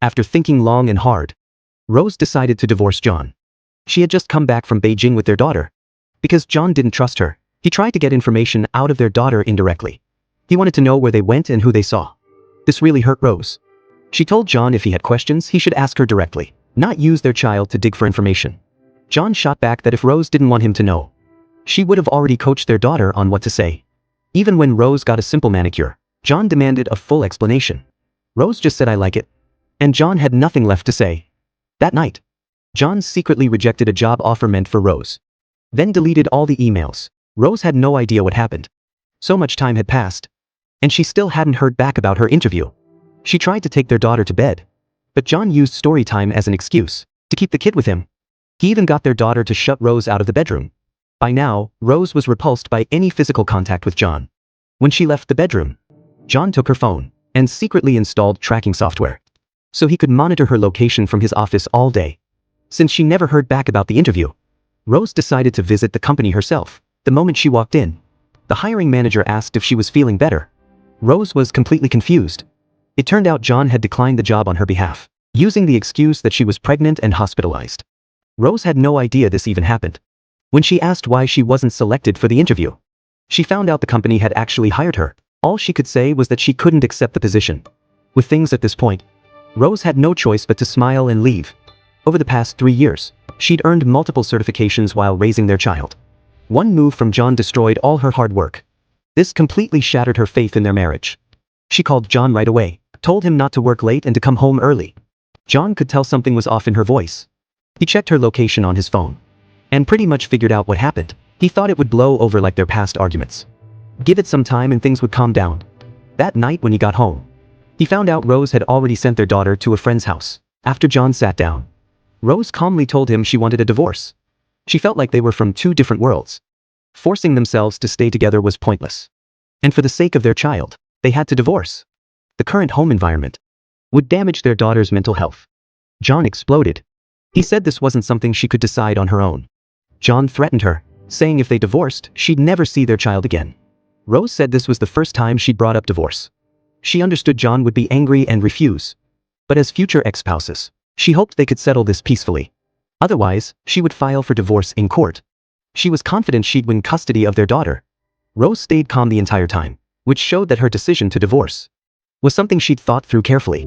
After thinking long and hard, Rose decided to divorce John. She had just come back from Beijing with their daughter. Because John didn't trust her, he tried to get information out of their daughter indirectly. He wanted to know where they went and who they saw. This really hurt Rose. She told John if he had questions he should ask her directly, not use their child to dig for information. John shot back that if Rose didn't want him to know, she would have already coached their daughter on what to say. Even when Rose got a simple manicure, John demanded a full explanation. Rose just said I like it. And John had nothing left to say. That night, John secretly rejected a job offer meant for Rose. Then deleted all the emails. Rose had no idea what happened. So much time had passed. And she still hadn't heard back about her interview. She tried to take their daughter to bed. But John used story time as an excuse to keep the kid with him. He even got their daughter to shut Rose out of the bedroom. By now, Rose was repulsed by any physical contact with John. When she left the bedroom, John took her phone and secretly installed tracking software so he could monitor her location from his office all day. Since she never heard back about the interview, Rose decided to visit the company herself. The moment she walked in, the hiring manager asked if she was feeling better. Rose was completely confused. It turned out John had declined the job on her behalf, using the excuse that she was pregnant and hospitalized. Rose had no idea this even happened. When she asked why she wasn't selected for the interview, she found out the company had actually hired her. All she could say was that she couldn't accept the position. With things at this point, Rose had no choice but to smile and leave. Over the past 3 years, she'd earned multiple certifications while raising their child. One move from John destroyed all her hard work. This completely shattered her faith in their marriage. She called John right away, told him not to work late and to come home early. John could tell something was off in her voice. He checked her location on his phone and pretty much figured out what happened. He thought it would blow over like their past arguments. Give it some time and things would calm down. That night when he got home, he found out Rose had already sent their daughter to a friend's house. After John sat down, Rose calmly told him she wanted a divorce. She felt like they were from 2 different worlds. Forcing themselves to stay together was pointless. And for the sake of their child, they had to divorce. The current home environment would damage their daughter's mental health. John exploded. He said this wasn't something she could decide on her own. John threatened her, saying if they divorced, she'd never see their child again. Rose said this was the first time she'd brought up divorce. She understood John would be angry and refuse. But as future ex-spouses, she hoped they could settle this peacefully. Otherwise, she would file for divorce in court. She was confident she'd win custody of their daughter. Rose stayed calm the entire time, which showed that her decision to divorce was something she'd thought through carefully.